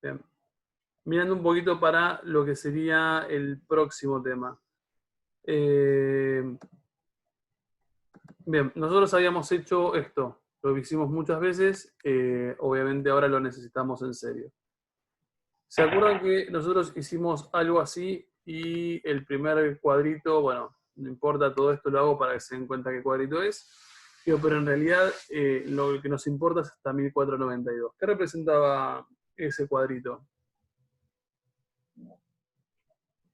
Bien. Mirando un poquito para lo que sería el próximo tema. Bien, nosotros habíamos hecho esto, lo hicimos muchas veces, obviamente ahora lo necesitamos en serio. ¿Se acuerdan que nosotros hicimos algo así y el primer cuadrito, bueno, no importa, todo esto lo hago para que se den cuenta qué cuadrito es, pero en realidad lo que nos importa es hasta 1492. ¿Qué representaba ese cuadrito?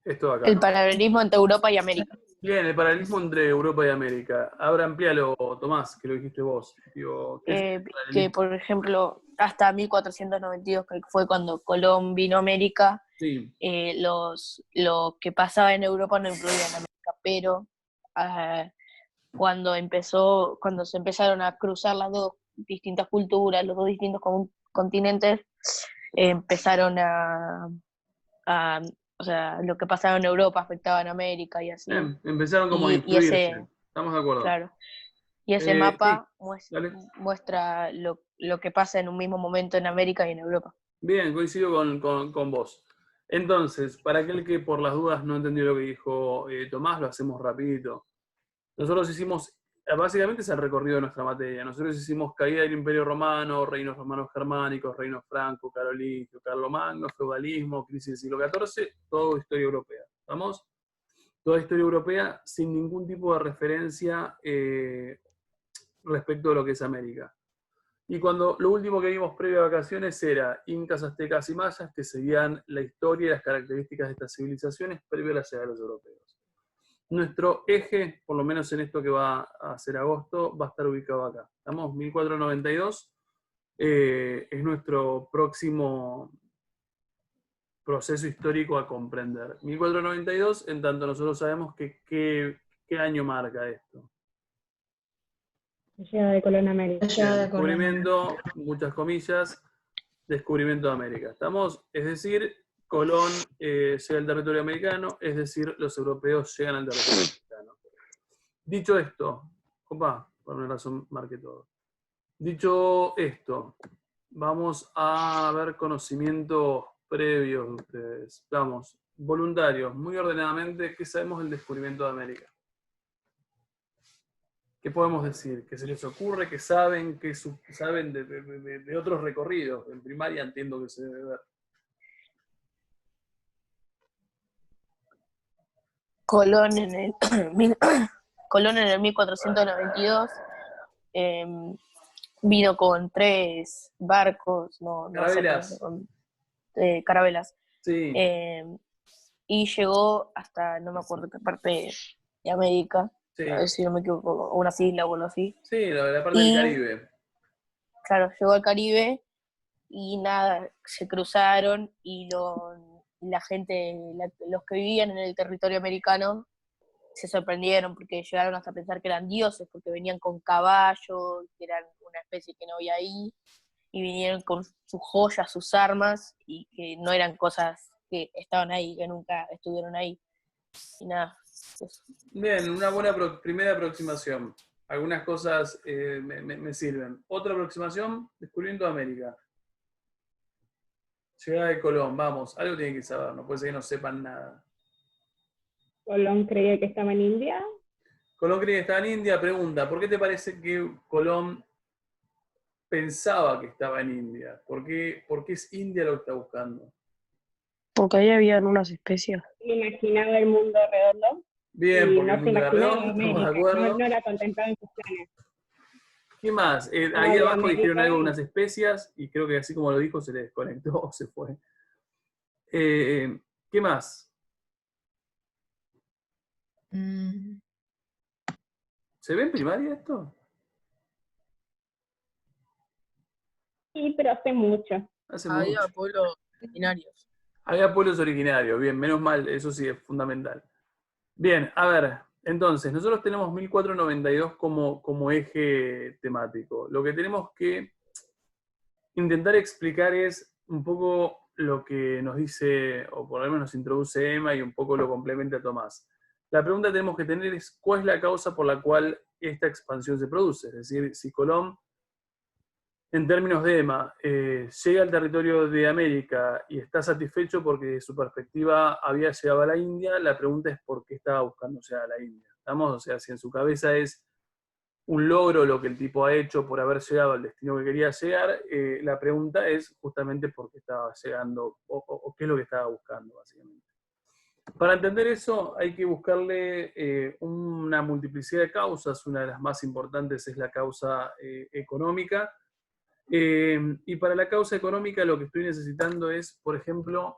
Esto de acá, El ¿no? paralelismo entre Europa y América. Bien, el paralelismo entre Europa y América. Ahora amplíalo, Tomás, que lo dijiste vos. Digo, ¿qué es el Que, paralelismo? por ejemplo, hasta 1492, que fue cuando Colón vino a América, Sí, lo que pasaba en Europa no influía en América, pero ah, cuando se empezaron a cruzar las dos distintas culturas, los dos distintos continentes, empezaron o sea, lo que pasaba en Europa afectaba en América y así. bien, empezaron como a Y influirse. Estamos de acuerdo. claro, y ese Sí, mapa dale. muestra lo que pasa en un mismo momento en América y en Europa. Bien, coincido con vos. Entonces, para aquel que por las dudas no entendió lo que dijo Tomás, lo hacemos rapidito. Nosotros hicimos, básicamente es el recorrido de nuestra materia. Nosotros hicimos caída del Imperio Romano, reinos romanos germánicos, reinos franco, carolingio, carlomagno, feudalismo, crisis del siglo XIV, todo historia europea. ¿Vamos? Toda historia europea sin ningún tipo de referencia respecto a lo que es América. Y cuando lo último que vimos previo a vacaciones era incas, aztecas y mayas, que seguían la historia y las características de estas civilizaciones previo a la llegada de los europeos. Nuestro eje, por lo menos en esto que va a ser agosto, va a estar ubicado acá. Estamos 1492, es nuestro próximo proceso histórico a comprender. 1492, en tanto nosotros sabemos que qué año marca esto. La llegada de Colón a América. Bien, descubrimiento, muchas comillas, descubrimiento de América. ¿Estamos? Es decir, Colón llega al territorio americano, es decir, los europeos llegan al territorio americano. Dicho esto, opa, por una razón marqué todo. Dicho esto, vamos a ver conocimientos previos de ustedes. Vamos, voluntarios, muy ordenadamente, ¿qué sabemos del descubrimiento de América? ¿Qué podemos decir? ¿Qué se les ocurre? ¿Qué saben? ¿Qué saben de otros recorridos? En primaria entiendo que se debe ver. Colón en el, Colón en el 1492 vino con 3 barcos, no Carabelas. exactamente, con carabelas. Sí, Y llegó hasta, no me acuerdo qué parte de América, sí. a ver si no me equivoco, unas islas o algo así. Sí, la parte del Y, Caribe. claro, llegó al Caribe y nada, se cruzaron y la gente, los que vivían en el territorio americano, se sorprendieron porque llegaron hasta pensar que eran dioses, porque venían con caballos, que eran una especie que no había ahí, y vinieron con sus joyas, sus armas, y que no eran cosas que estaban ahí, que nunca estuvieron ahí. Y nada, eso. Bien, una buena primera aproximación. Algunas cosas me sirven. Otra aproximación, descubriendo América. Llegada de Colón, vamos, algo tienen que saber, no puede ser que no sepan nada. Colón creía que estaba en India. Colón creía que estaba en India, pregunta, ¿por qué te parece que Colón pensaba que estaba en India? ¿Por qué es India lo que está buscando? Porque ahí habían unas especies. Imaginaba el mundo redondo Bien, y porque el no se mundo era imaginaba redondo, estamos de América, acuerdo. no la contemplaba en sus planes. ¿Qué más? No Ahí vio abajo dijeron América. algo de unas especias y creo que así como lo dijo se le desconectó o se fue. ¿Qué más? ¿Se ve en primaria esto? Sí, pero hace mucho. Hace Había mucho. pueblos originarios. Había pueblos originarios, bien, menos mal, eso sí es fundamental. Bien, a ver, entonces, nosotros tenemos 1492 como eje temático. Lo que tenemos que intentar explicar es un poco lo que nos dice, o por lo menos nos introduce Emma y un poco lo complementa Tomás. La pregunta que tenemos que tener es cuál es la causa por la cual esta expansión se produce. Es decir, si Colón En términos de Emma, llega al territorio de América y está satisfecho porque de su perspectiva había llegado a la India, la pregunta es por qué estaba buscando llegar a la India. ¿Estamos? O sea, si en su cabeza es un logro lo que el tipo ha hecho por haber llegado al destino que quería llegar, la pregunta es justamente por qué estaba llegando o qué es lo que estaba buscando, básicamente. Para entender eso hay que buscarle una multiplicidad de causas. Una de las más importantes es la causa económica. Y para la causa económica lo que estoy necesitando es, por ejemplo,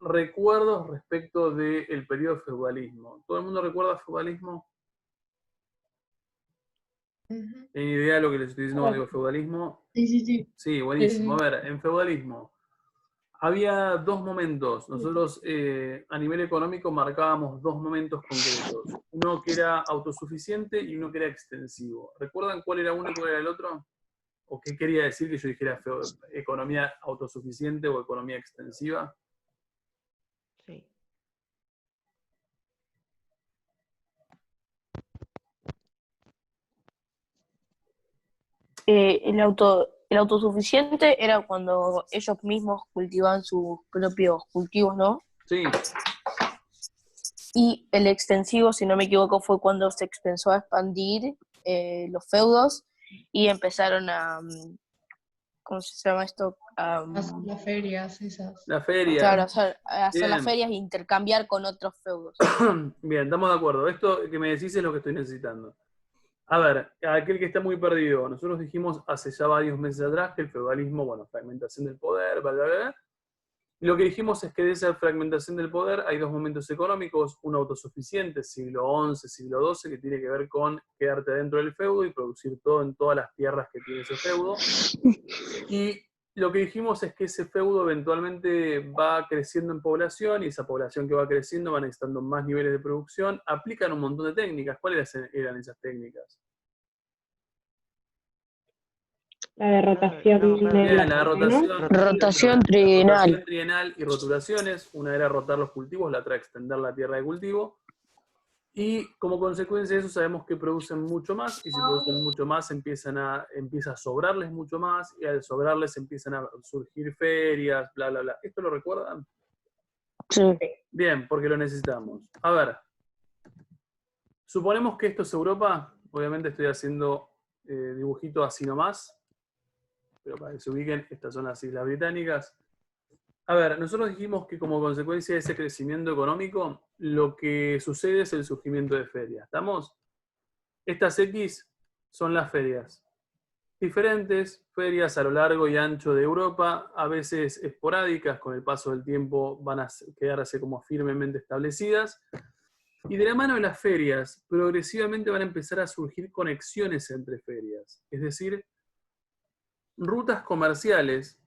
recuerdos respecto del periodo feudalismo. ¿Todo el mundo recuerda feudalismo? Ujú. ¿Tienen idea de lo que les estoy diciendo cuando digo feudalismo? Sí, sí, sí. Sí, buenísimo. A ver, en feudalismo había dos momentos. Nosotros a nivel económico marcábamos dos momentos concretos. Uno que era autosuficiente y uno que era extensivo. ¿Recuerdan cuál era uno y cuál era el otro? ¿O qué quería decir que yo dijera economía autosuficiente o economía extensiva? Sí. El autosuficiente era cuando ellos mismos cultivaban sus propios cultivos, ¿no? Sí, Y el extensivo, si no me equivoco, fue cuando se empezó a expandir los feudos y empezaron a, ¿cómo se llama esto? Las ferias esas. la feria. Claro, hacer las Bien. ferias e intercambiar con otros feudos. Bien, estamos de acuerdo. Esto que me decís es lo que estoy necesitando. A ver, aquel que está muy perdido, nosotros dijimos hace ya varios meses atrás que el feudalismo, bueno, fragmentación del poder, bla, bla, bla. Y lo que dijimos es que de esa fragmentación del poder hay dos momentos económicos, uno autosuficiente, siglo XI, siglo XII, que tiene que ver con quedarte dentro del feudo y producir todo en todas las tierras que tiene ese feudo. Y lo que dijimos es que ese feudo eventualmente va creciendo en población y esa población que va creciendo va necesitando más niveles de producción. Aplican un montón de técnicas. ¿Cuáles eran esas técnicas? La de rotación de Bien, la la tierra, ¿no? rotación, Rotación la trienal. rotación trienal y rotulaciones. Una era rotar los cultivos, la otra extender la tierra de cultivo. Y como consecuencia de eso sabemos que producen mucho más, y si producen mucho más empieza a sobrarles mucho más, y al sobrarles empiezan a surgir ferias, bla, bla, bla. ¿Esto lo recuerdan? Sí. Bien, porque lo necesitamos. A ver, suponemos que esto es Europa, obviamente estoy haciendo dibujito así nomás, pero para que se ubiquen, estas son las Islas Británicas. A ver, nosotros dijimos que como consecuencia de ese crecimiento económico, lo que sucede es el surgimiento de ferias. ¿Estamos? Estas X son las ferias. Diferentes ferias a lo largo y ancho de Europa, a veces esporádicas, con el paso del tiempo van a quedarse como firmemente establecidas. Y de la mano de las ferias, progresivamente van a empezar a surgir conexiones entre ferias. Es decir, rutas comerciales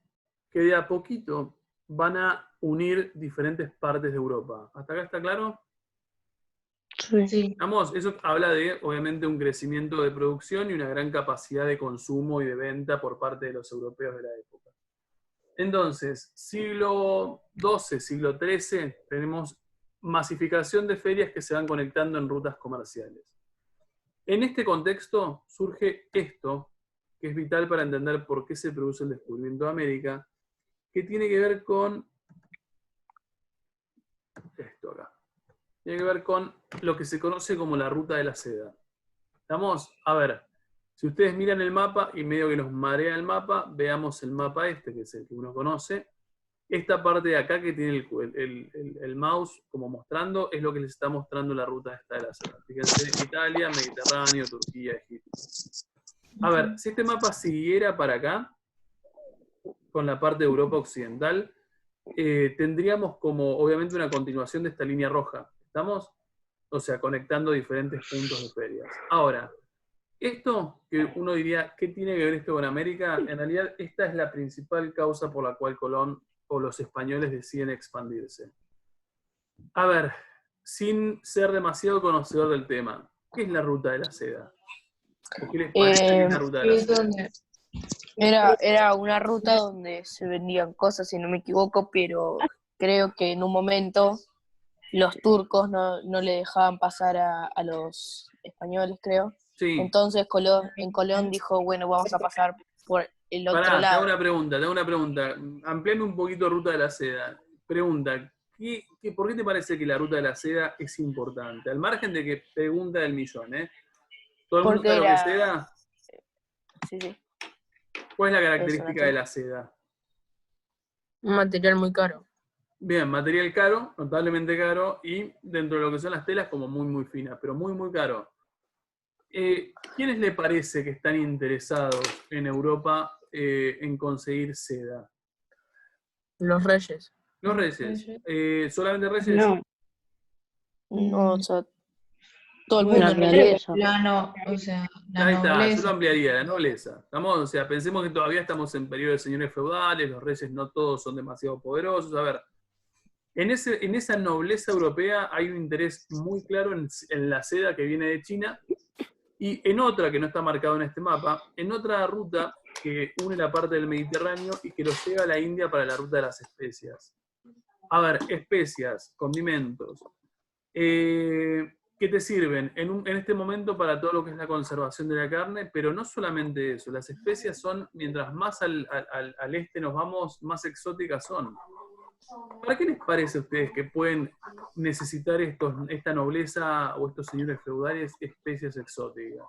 que de a poquito van a unir diferentes partes de Europa. ¿Hasta acá está claro? Sí. Sí. Vamos, eso habla de, obviamente, un crecimiento de producción y una gran capacidad de consumo y de venta por parte de los europeos de la época. Entonces, siglo XII, siglo XIII, tenemos masificación de ferias que se van conectando en rutas comerciales. En este contexto surge esto, que es vital para entender por qué se produce el descubrimiento de América, que tiene que ver con esto acá. Tiene que ver con lo que se conoce como la ruta de la seda. ¿Estamos? A ver, si ustedes miran el mapa y medio que nos marea el mapa, veamos el mapa este, que es el que uno conoce. Esta parte de acá que tiene el mouse como mostrando, es lo que les está mostrando la ruta esta de la seda. Fíjense, Italia, Mediterráneo, Turquía, Egipto. A ver, si este mapa siguiera para acá, con la parte de Europa Occidental, tendríamos como, obviamente, una continuación de esta línea roja. ¿Estamos? O sea, conectando diferentes puntos de ferias. Ahora, esto que uno diría, ¿qué tiene que ver esto con América? En realidad, esta es la principal causa por la cual Colón o los españoles deciden expandirse. A ver, sin ser demasiado conocedor del tema, ¿qué es la ruta de la seda? ¿O qué les parece que es la ruta de la Es seda? donde Era una ruta donde se vendían cosas, si no me equivoco, pero creo que en un momento los turcos no le dejaban pasar a los españoles, creo. Sí. Entonces en Colón dijo, bueno, vamos a pasar por el otro Pará, te hago lado. una pregunta. Ampliame un poquito Ruta de la Seda. Pregunta, ¿por qué te parece que la Ruta de la Seda es importante? Al margen de que pregunta del millón, ¿eh? ¿Todo el mundo Porque sabe lo que es era... seda? Sí. ¿Cuál es la Eso, característica de Nacho. la seda? Un material muy caro. Bien, material caro, notablemente caro, y dentro de lo que son las telas como muy, muy finas, pero muy, muy caro. ¿Quiénes le parece que están interesados en Europa en conseguir seda? Los reyes. Los reyes. ¿Solamente reyes? No, No, o sea, todo el Bueno, mundo la no realeza. o sea, la Ahí está, yo lo nobleza. ampliaría, la nobleza. ¿Estamos? O sea, pensemos que todavía estamos en periodo de señores feudales, los reyes no todos son demasiado poderosos. A ver, en esa nobleza europea hay un interés muy claro en la seda que viene de China y en otra que no está marcado en este mapa, en otra ruta que une la parte del Mediterráneo y que los lleva a la India para la ruta de las especias. A ver, especias, condimentos, que te sirven en este momento para todo lo que es la conservación de la carne, pero no solamente eso, las especias son, mientras más al este nos vamos, más exóticas son. ¿Para qué les parece a ustedes que pueden necesitar esta nobleza o estos señores feudales especias exóticas?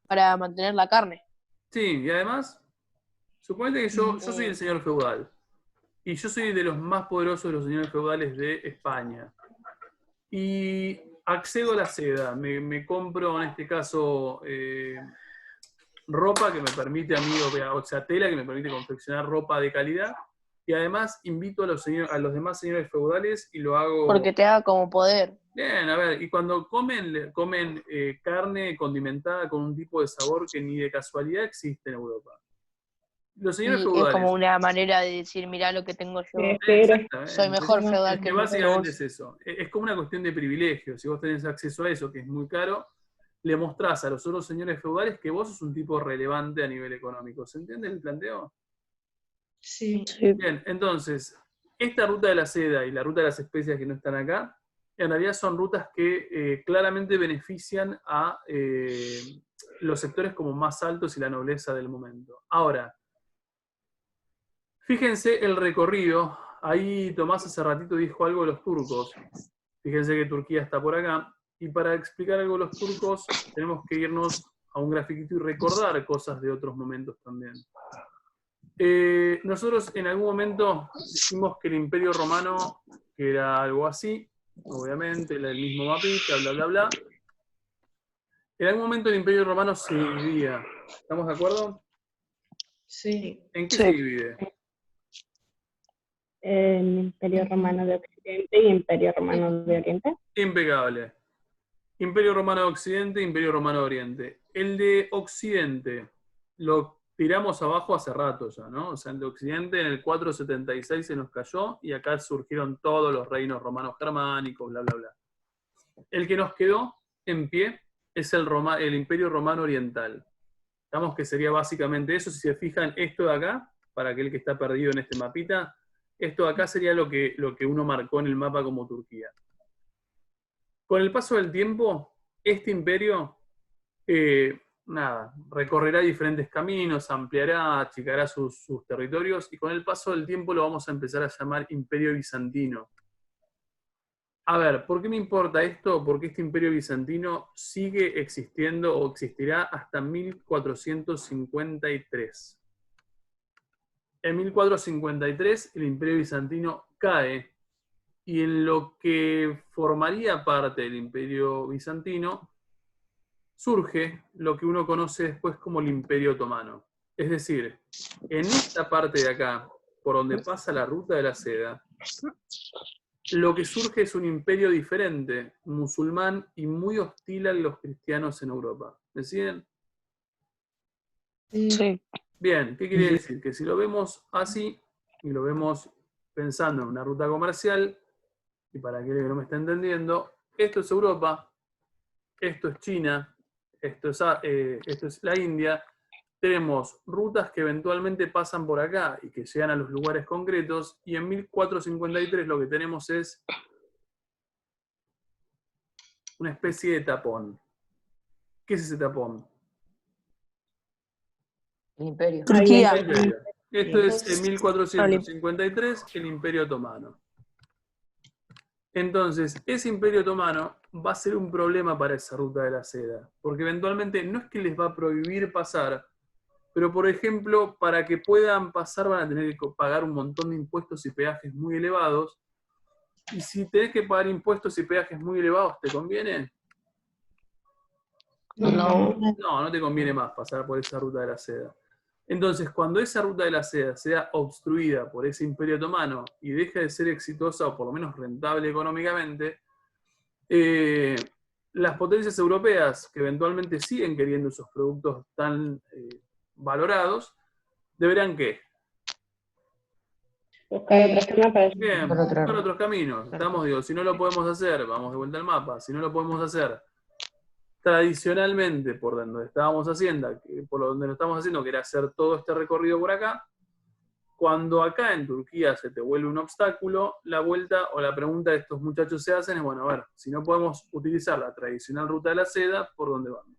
para mantener la carne. Sí, y además, suponete que yo soy el señor feudal, y yo soy de los más poderosos de los señores feudales de España. Y accedo a la seda, me compro en este caso ropa que me permite a mí, o sea, tela que me permite confeccionar ropa de calidad, y además invito a los demás señores feudales y lo hago... Porque te da como poder. Bien, a ver, y cuando comen carne condimentada con un tipo de sabor que ni de casualidad existe en Europa. Los señores Y es feudales... como una manera de decir, mirá lo que tengo yo. Exactamente. Soy mejor feudal que Básicamente vos. es eso. Es como una cuestión de privilegio. Si vos tenés acceso a eso, que es muy caro, le mostrás a los otros señores feudales que vos sos un tipo relevante a nivel económico. ¿Se entiende el planteo? Sí. Bien, entonces, esta ruta de la seda y la ruta de las especias que no están acá, en realidad son rutas que claramente benefician a los sectores como más altos y la nobleza del momento. Ahora, fíjense el recorrido. Ahí Tomás hace ratito dijo algo de los turcos. Fíjense que Turquía está por acá. Y para explicar algo de los turcos, tenemos que irnos a un grafiquito y recordar cosas de otros momentos también. Nosotros en algún momento dijimos que el Imperio Romano, que era algo así, obviamente, el mismo mapita, bla, bla, bla. En algún momento el Imperio Romano se dividía. ¿Estamos de acuerdo? Sí. ¿En qué se divide? El Imperio Romano de Occidente y Imperio Romano de Oriente. Impecable. Imperio Romano de Occidente, Imperio Romano de Oriente. El de Occidente lo tiramos abajo hace rato ya, ¿no? O sea, el de Occidente en el 476 se nos cayó y acá surgieron todos los reinos romanos germánicos, bla, bla, bla. El que nos quedó en pie es el Imperio Romano Oriental. Digamos que sería básicamente eso. Si se fijan, esto de acá, para aquel que está perdido en este mapita, esto de acá sería lo que uno marcó en el mapa como Turquía. Con el paso del tiempo, este imperio, recorrerá diferentes caminos, ampliará, achicará sus territorios, y con el paso del tiempo lo vamos a empezar a llamar Imperio Bizantino. A ver, ¿por qué me importa esto? Porque este Imperio Bizantino sigue existiendo o existirá hasta 1453. En 1453 el Imperio Bizantino cae, y en lo que formaría parte del Imperio Bizantino surge lo que uno conoce después como el Imperio Otomano. Es decir, en esta parte de acá, por donde pasa la ruta de la seda, lo que surge es un imperio diferente, musulmán y muy hostil a los cristianos en Europa. ¿Me siguen? Sí. Bien, ¿qué quiere decir? Que si lo vemos así, y lo vemos pensando en una ruta comercial, y para aquel que no me está entendiendo, esto es Europa, esto es China, esto es la India. Tenemos rutas que eventualmente pasan por acá y que llegan a los lugares concretos, y en 1453 lo que tenemos es una especie de tapón. ¿Qué es ese tapón? El imperio. Turquía. El imperio. Esto es en Ah, 1453, el Imperio Otomano. Entonces, ese Imperio Otomano va a ser un problema para esa ruta de la seda, porque eventualmente no es que les va a prohibir pasar, pero por ejemplo, para que puedan pasar van a tener que pagar un montón de impuestos y peajes muy elevados, y si tenés que pagar impuestos y peajes muy elevados, ¿te conviene? No. No, no te conviene más pasar por esa ruta de la seda. Entonces, cuando esa ruta de la seda sea obstruida por ese Imperio Otomano y deje de ser exitosa o por lo menos rentable económicamente, las potencias europeas, que eventualmente siguen queriendo esos productos tan valorados, deberán ¿qué? Buscar otra forma para Bien, Por otro buscar lado. otros caminos. Estamos, digo, si no lo podemos hacer, vamos de vuelta al mapa. Si no lo podemos hacer tradicionalmente por donde estábamos haciendo, por donde lo estamos haciendo, que era hacer todo este recorrido por acá, cuando acá en Turquía se te vuelve un obstáculo, la vuelta o la pregunta de estos muchachos se hacen es, bueno, a ver, si no podemos utilizar la tradicional ruta de la seda, ¿por dónde vamos?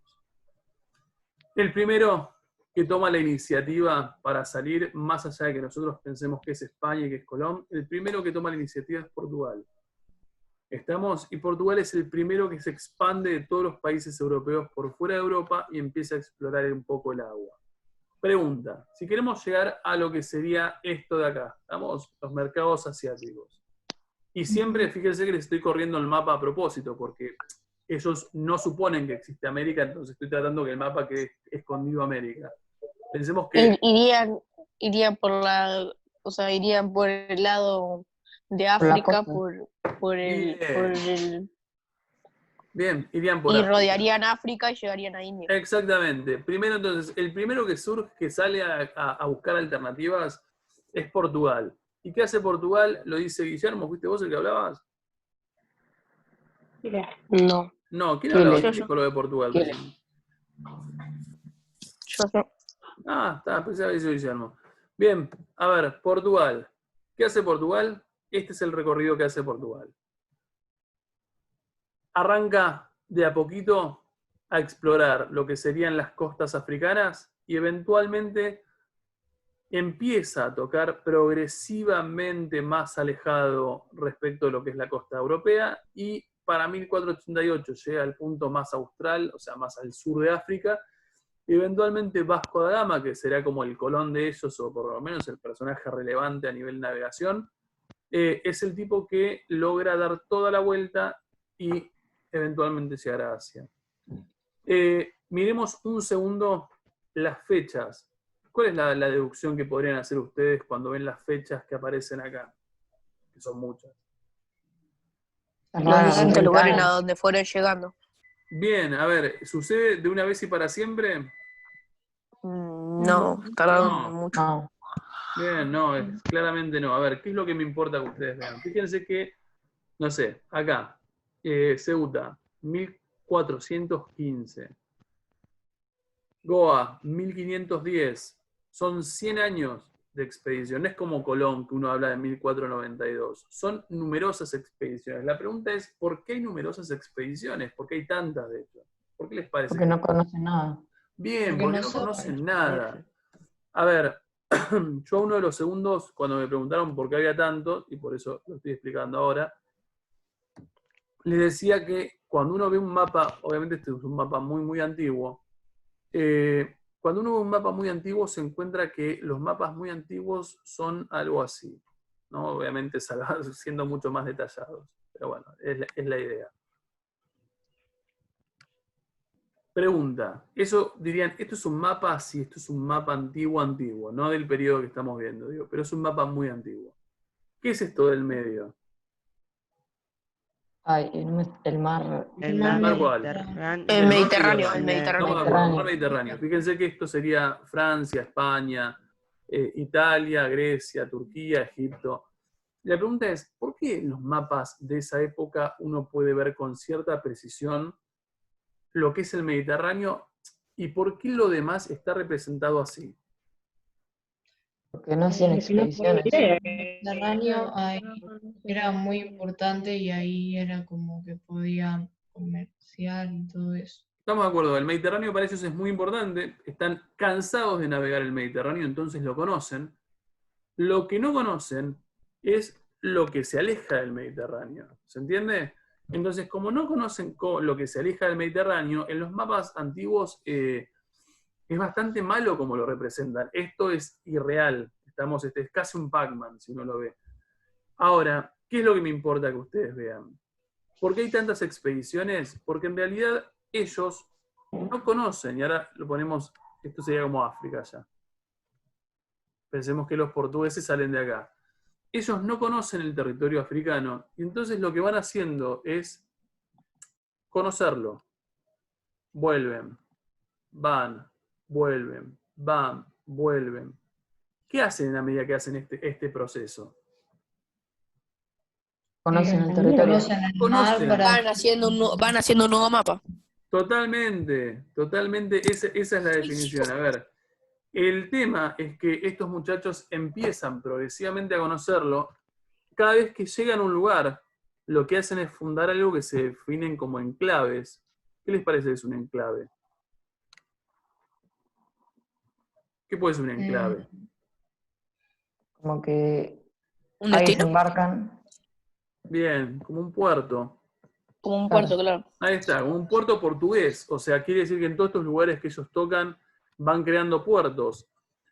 El primero que toma la iniciativa para salir, más allá de que nosotros pensemos que es España y que es Colón, el primero que toma la iniciativa es Portugal. Y Portugal es el primero que se expande de todos los países europeos por fuera de Europa y empieza a explorar un poco el agua. Pregunta, si queremos llegar a lo que sería esto de acá, estamos los mercados asiáticos. Y siempre, fíjense que les estoy corriendo el mapa a propósito, porque ellos no suponen que existe América, entonces estoy tratando que el mapa quede escondido América. Pensemos que... Irían irían por el lado de la África, costa. por el Bien, irían por y África. rodearían África y llegarían a India. Exactamente. Primero, entonces, el primero que surge, que sale a buscar alternativas, es Portugal. ¿Y qué hace Portugal? Lo dice Guillermo, ¿fuiste vos el que hablabas? Chile. No, No, ¿quién Chile. hablaba? ¿Quién dijo lo de Portugal? Chile. recién? yo. Ah, está, pensé que había sido Guillermo. Bien, a ver, Portugal. ¿Qué hace Portugal? Este es el recorrido que hace Portugal. Arranca de a poquito a explorar lo que serían las costas africanas y eventualmente empieza a tocar progresivamente más alejado respecto de lo que es la costa europea y para 1488 llega al punto más austral, o sea, más al sur de África, y eventualmente Vasco da Gama, que será como el Colón de ellos, o por lo menos el personaje relevante a nivel navegación, es el tipo que logra dar toda la vuelta y eventualmente llegar a Asia. Miremos un segundo las fechas. ¿Cuál es la deducción que podrían hacer ustedes cuando ven las fechas que aparecen acá? Que son muchas. Los Raro, distintos lugares a americano. donde fueron llegando. Bien, a ver, ¿sucede de una vez y para siempre? No, tardaron No. mucho. No. Bien, no, claramente no. A ver, ¿qué es lo que me importa que ustedes vean? Fíjense que, no sé, acá, Ceuta, 1415. Goa, 1510. Son 100 años de expedición. No es como Colón, que uno habla de 1492. Son numerosas expediciones. La pregunta es, ¿por qué hay numerosas expediciones? ¿Por qué hay tantas, de hecho? ¿Por qué les parece? Porque no conocen nada. Bien, Porque porque no no saben. conocen nada. A ver, yo a uno de los segundos, cuando me preguntaron por qué había tantos, y por eso lo estoy explicando ahora, les decía que cuando uno ve un mapa, obviamente este es un mapa muy, muy antiguo, cuando uno ve un mapa muy antiguo se encuentra que los mapas muy antiguos son algo así, ¿no? Obviamente siendo mucho más detallados, pero bueno, es la idea. Pregunta, eso dirían, esto es un mapa, sí, esto es un mapa antiguo, no del periodo que estamos viendo, digo, pero es un mapa muy antiguo. ¿Qué es esto del medio? Ay, el mar. El mar ¿Mar cuál? Mediterráneo. El Mediterráneo, Mediterráneo. el Mediterráneo. Estamos de acuerdo, el mar Mediterráneo. Fíjense que esto sería Francia, España, Italia, Grecia, Turquía, Egipto. La pregunta es, ¿por qué en los mapas de esa época uno puede ver con cierta precisión lo que es el Mediterráneo y por qué lo demás está representado así? Porque no hacían expediciones. El Mediterráneo ahí era muy importante y ahí era como que podían comercial y todo eso. Estamos de acuerdo, el Mediterráneo para ellos es muy importante, están cansados de navegar el Mediterráneo, entonces lo conocen. Lo que no conocen es lo que se aleja del Mediterráneo, ¿se entiende? Entonces, como no conocen lo que se aleja del Mediterráneo, en los mapas antiguos es bastante malo como lo representan. Esto es irreal, es casi un Pac-Man si uno lo ve. Ahora, ¿qué es lo que me importa que ustedes vean? ¿Por qué hay tantas expediciones? Porque en realidad ellos no conocen, y ahora lo ponemos, esto sería como África ya. Pensemos que los portugueses salen de acá. Ellos no conocen el territorio africano, y entonces lo que van haciendo es conocerlo. Vuelven, van, vuelven, van, vuelven. ¿Qué hacen a medida que hacen este proceso? Conocen el También. territorio. Conocen el mar Conocen. para... Van haciendo un nuevo mapa. Totalmente, esa es la definición. A ver, el tema es que estos muchachos empiezan progresivamente a conocerlo. Cada vez que llegan a un lugar, lo que hacen es fundar algo que se definen como enclaves. ¿Qué les parece que es un enclave? ¿Qué puede ser un enclave? Como que ¿Un ahí destino? desembarcan. Bien, como un puerto. Como un Claro. puerto, claro. Ahí está, como un puerto portugués. O sea, quiere decir que en todos estos lugares que ellos tocan van creando puertos.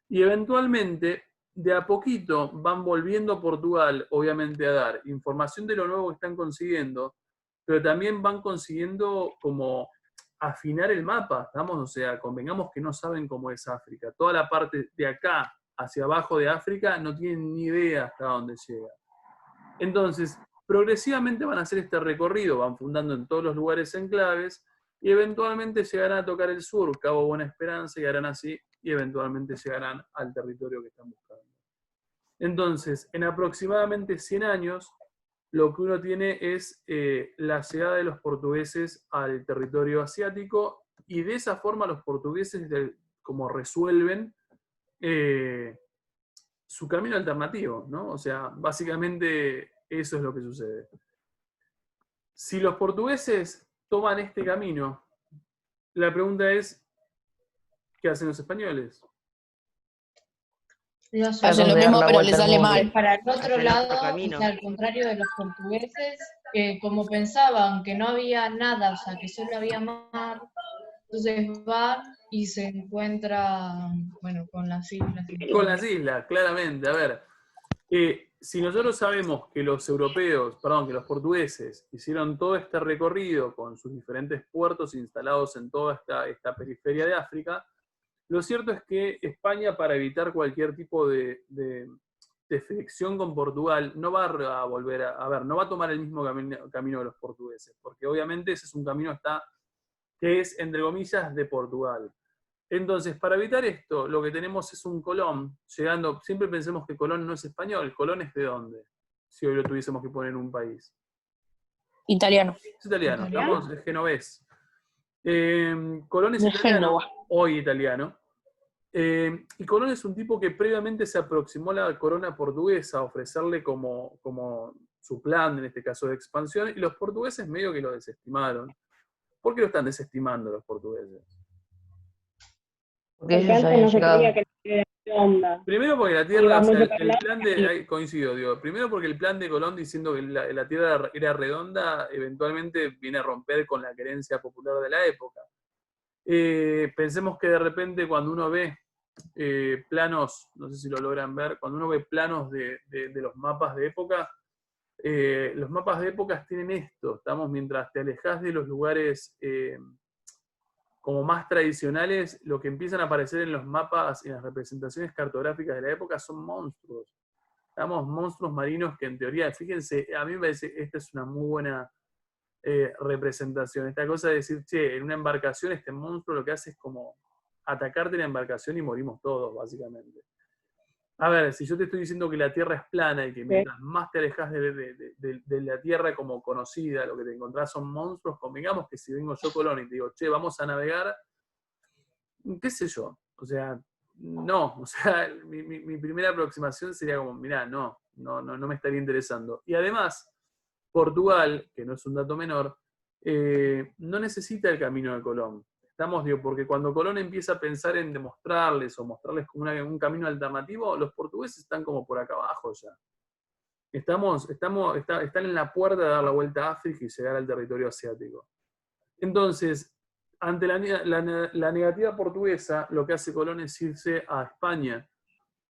Y eventualmente, de a poquito, van volviendo a Portugal, obviamente, a dar información de lo nuevo que están consiguiendo, pero también van consiguiendo como afinar el mapa, ¿estamos? O sea, convengamos que no saben cómo es África. Toda la parte de acá hacia abajo de África no tienen ni idea hasta dónde llega. Entonces, progresivamente van a hacer este recorrido, van fundando en todos los lugares enclaves y eventualmente llegarán a tocar el sur, Cabo Buena Esperanza, y harán así, y eventualmente llegarán al territorio que están buscando. Entonces, en aproximadamente 100 años, lo que uno tiene es la llegada de los portugueses al territorio asiático, y de esa forma los portugueses como resuelven su camino alternativo, ¿no? O sea, básicamente eso es lo que sucede. Si los portugueses toman este camino, la pregunta es, ¿qué hacen los españoles? Ya Hacen Hacen lo de dar mismo, la pero vuelta les al sale mundo. mal. para el otro Hacen lado, otro camino. o sea, al contrario de los portugueses, que como pensaban que no había nada, o sea, que solo había mar, entonces van y se encuentran, bueno, con las islas. Con las islas, claramente. A ver, si nosotros sabemos que los que los portugueses hicieron todo este recorrido con sus diferentes puertos instalados en toda esta periferia de África, lo cierto es que España, para evitar cualquier tipo de fricción con Portugal, no va a volver no va a tomar el mismo camino de los portugueses, porque obviamente ese es un camino que es, entre comillas, de Portugal. Entonces, para evitar esto, lo que tenemos es un Colón llegando. Siempre pensemos que Colón no es español. ¿Colón es de dónde? Si hoy lo tuviésemos que poner en un país. Italiano. Es italiano, ¿Italiano? estamos de genovés. Colón es De italiano, Génova. hoy italiano. Y Colón es un tipo que previamente se aproximó a la corona portuguesa a ofrecerle como su plan, en este caso de expansión, y los portugueses medio que lo desestimaron. ¿Por qué lo están desestimando los portugueses? Porque Porque ellos antes habían no se llegado. creía que era redonda. Primero porque la Iba Tierra, o sea, mucho para el el plan lado. de, coincido, digo, primero porque el plan de Colón diciendo que la Tierra era redonda, eventualmente viene a romper con la creencia popular de la época. Pensemos que de repente cuando uno ve planos, no sé si lo logran ver, cuando uno ve planos de los mapas de época, los mapas de épocas tienen esto, estamos, mientras te alejas de los lugares como más tradicionales, lo que empiezan a aparecer en los mapas, en las representaciones cartográficas de la época, son monstruos. Estamos, monstruos marinos que en teoría, fíjense, a mí me parece que esta es una muy buena representación. Esta cosa de decir, che, en una embarcación este monstruo lo que hace es como atacarte en la embarcación y morimos todos, básicamente. A ver, si yo te estoy diciendo que la Tierra es plana y que mientras más te alejas de la Tierra como conocida, lo que te encontrás son monstruos, convengamos que si vengo yo Colón y te digo, che, vamos a navegar, qué sé yo, o sea, no, o sea, mi primera aproximación sería como, mirá, no me estaría interesando. Y además, Portugal, que no es un dato menor, no necesita el camino de Colón. Digo, porque cuando Colón empieza a pensar en demostrarles o mostrarles como un camino alternativo, los portugueses están como por acá abajo ya. Están en la puerta de dar la vuelta a África y llegar al territorio asiático. Entonces, ante la negativa portuguesa, lo que hace Colón es irse a España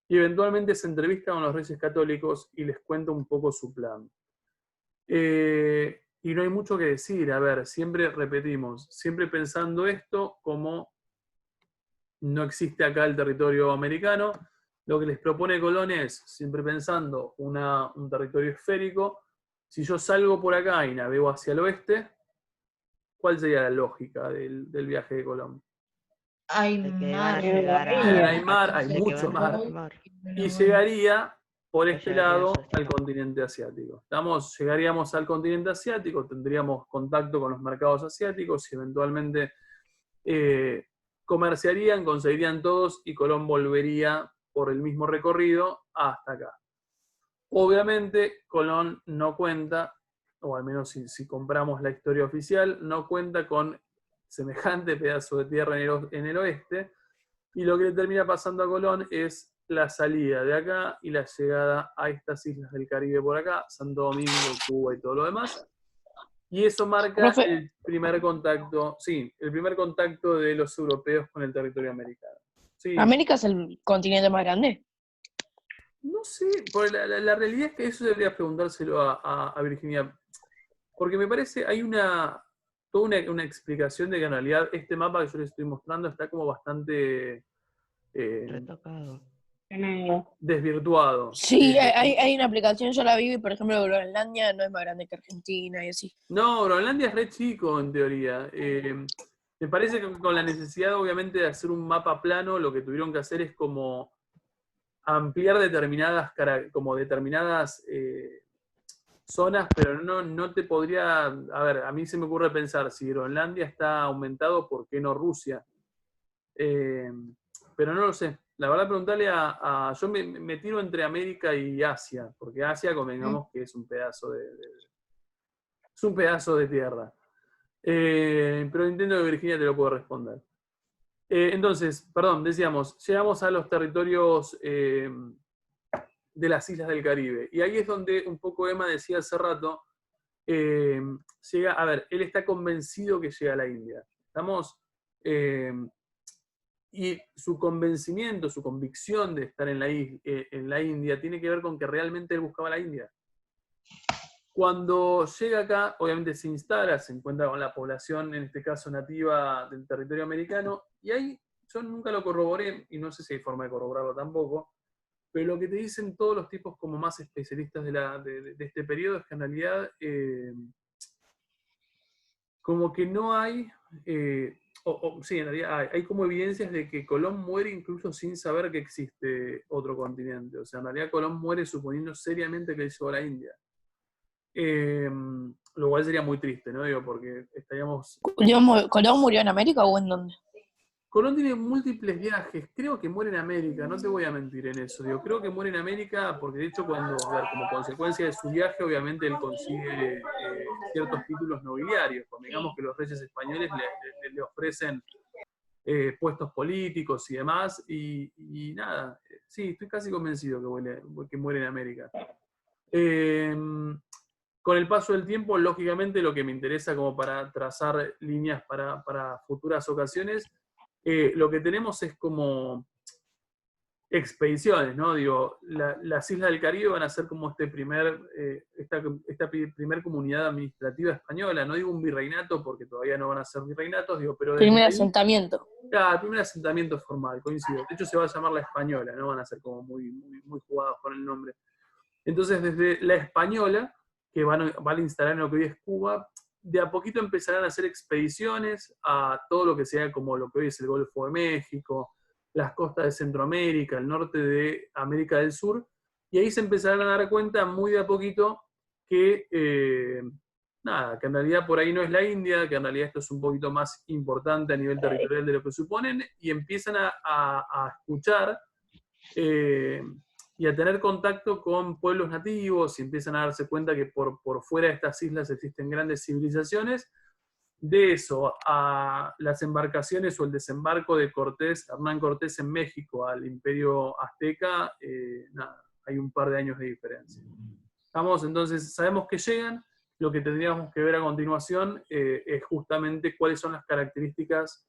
y eventualmente se entrevista con los reyes católicos y les cuenta un poco su plan. Y no hay mucho que decir, a ver, siempre repetimos, siempre pensando esto como no existe acá el territorio americano, lo que les propone Colón es, siempre pensando un territorio esférico, si yo salgo por acá y navego hacia el oeste, ¿cuál sería la lógica del viaje de Colón? Hay De que van mar. a llegar Hay mar, hay de que mucho van a mar. llegar mar. Y llegaría por O este llegaría lado hacia este al lado. continente asiático. Llegaríamos al continente asiático, tendríamos contacto con los mercados asiáticos y eventualmente comerciarían, conseguirían todos y Colón volvería por el mismo recorrido hasta acá. Obviamente Colón no cuenta, o al menos si compramos la historia oficial, no cuenta con semejante pedazo de tierra en el oeste, y lo que le termina pasando a Colón es la salida de acá y la llegada a estas islas del Caribe por acá, Santo Domingo, Cuba y todo lo demás. Y eso marca Profe. el primer contacto, sí, el primer contacto de los europeos con el territorio americano. Sí, ¿América es el continente más grande? no sé, porque la realidad es que eso debería preguntárselo a Virginia, porque me parece hay toda una explicación de que en realidad este mapa que yo les estoy mostrando está como bastante Retocado. desvirtuado. Sí, hay una aplicación, yo la vi, y por ejemplo, Groenlandia no es más grande que Argentina y así. No, Groenlandia es re chico en teoría. Me parece que con la necesidad obviamente de hacer un mapa plano, lo que tuvieron que hacer es como ampliar determinadas zonas, pero no te podría... A ver, a mí se me ocurre pensar, si Groenlandia está aumentado, ¿por qué no Rusia? Pero no lo sé. La verdad, preguntarle yo me tiro entre América y Asia, porque Asia, convengamos que es un pedazo de tierra. Pero intento que Virginia te lo pueda responder. Entonces, perdón, decíamos, llegamos a los territorios de las islas del Caribe. Y ahí es donde un poco Emma decía hace rato, llega, a ver, él está convencido que llega a la India. ¿Estamos? Y su convencimiento, su convicción de estar en la India tiene que ver con que realmente él buscaba la India. Cuando llega acá, obviamente se instala, se encuentra con la población, en este caso nativa del territorio americano, y ahí yo nunca lo corroboré, y no sé si hay forma de corroborarlo tampoco, pero lo que te dicen todos los tipos como más especialistas de este periodo es que en realidad como que no hay, sí, en realidad hay como evidencias de que Colón muere incluso sin saber que existe otro continente. O sea, en realidad Colón muere suponiendo seriamente que él llegó a la India. Lo cual sería muy triste, ¿no? Digo, porque estaríamos... ¿Colón murió en América o en dónde? Colón tiene múltiples viajes, creo que muere en América, no te voy a mentir en eso, digo, creo que muere en América porque de hecho como consecuencia de su viaje, obviamente él consigue ciertos títulos nobiliarios, digamos que los reyes españoles le ofrecen puestos políticos y demás, y nada, sí, estoy casi convencido que muere en América. Con el paso del tiempo, lógicamente, lo que me interesa como para trazar líneas para futuras ocasiones, lo que tenemos es como expediciones, ¿no? Digo, las islas del Caribe van a ser como esta primer comunidad administrativa española, no digo un virreinato porque todavía no van a ser virreinatos, digo, pero Primer ahí, asentamiento. claro, el primer asentamiento formal, coincido. De hecho se va a llamar la Española, no van a ser como muy, muy, muy jugados con el nombre. Entonces desde la Española, que van a instalar en lo que hoy es Cuba, de a poquito empezarán a hacer expediciones a todo lo que sea como lo que hoy es el Golfo de México, las costas de Centroamérica, el norte de América del Sur, y ahí se empezarán a dar cuenta muy de a poquito que, que en realidad por ahí no es la India, que en realidad esto es un poquito más importante a nivel territorial de lo que suponen, y empiezan a escuchar y a tener contacto con pueblos nativos, y empiezan a darse cuenta que por fuera de estas islas existen grandes civilizaciones, De eso a las embarcaciones o el desembarco de Cortés, Hernán Cortés en México al Imperio Azteca, nada, hay un par de años de diferencia. Estamos, entonces, sabemos que llegan, lo que tendríamos que ver a continuación es justamente cuáles son las características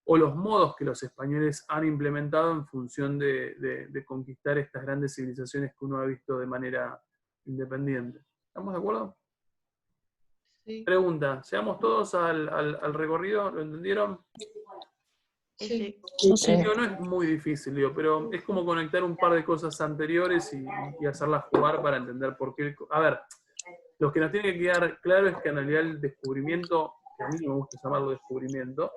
o los modos que los españoles han implementado en función de conquistar estas grandes civilizaciones que uno ha visto de manera independiente. ¿Estamos de acuerdo? Sí. Pregunta, ¿llegamos todos al recorrido? ¿Lo entendieron? Sí. Sí. Digo, no es muy difícil, digo, pero es como conectar un par de cosas anteriores y hacerlas jugar para entender por qué. A ver, lo que nos tiene que quedar claro es que en realidad el descubrimiento, que a mí me gusta llamarlo descubrimiento,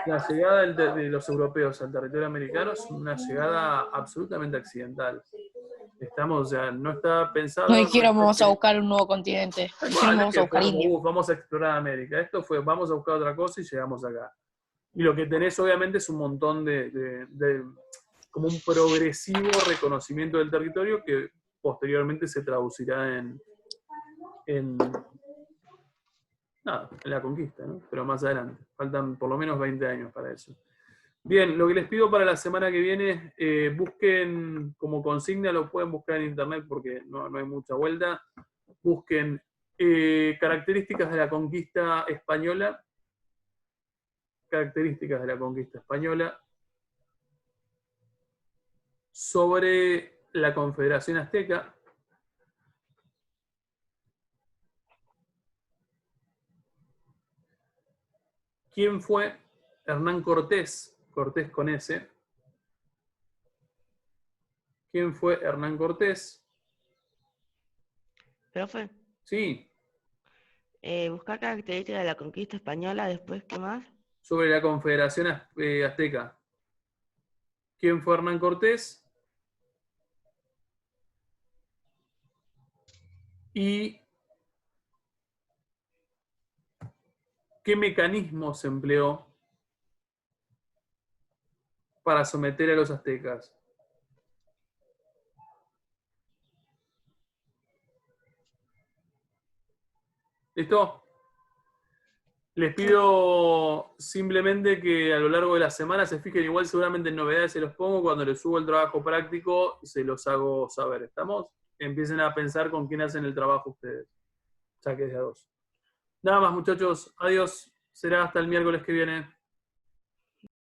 la llegada de los europeos al territorio americano es una llegada absolutamente accidental. Estamos, o sea, no está pensado. No dijeron vamos a buscar un nuevo continente. Dijeron vamos a buscar India. Vamos a explorar América. Esto fue, vamos a buscar otra cosa y llegamos acá. Y lo que tenés obviamente es un montón de como un progresivo reconocimiento del territorio que posteriormente se traducirá en la conquista, ¿no? Pero más adelante. Faltan por lo menos 20 años para eso. Bien, lo que les pido para la semana que viene, busquen como consigna, lo pueden buscar en internet porque no hay mucha vuelta. Busquen características de la conquista española. Características de la conquista española sobre la Confederación Azteca. ¿Quién fue Hernán Cortés? Cortés con S. ¿Quién fue Hernán Cortés? Profe, Sí, buscar características de la conquista española, después, ¿qué más? sobre la Confederación Azteca. ¿Quién fue Hernán Cortés? ¿Y qué mecanismo se empleó para someter a los aztecas? ¿Listo? Les pido simplemente que a lo largo de la semana se fijen, igual seguramente en novedades se los pongo, cuando les subo el trabajo práctico se los hago saber. ¿Estamos? Empiecen a pensar con quién hacen el trabajo ustedes. Ya que es de a dos. Nada más, muchachos. Adiós. Será hasta el miércoles que viene.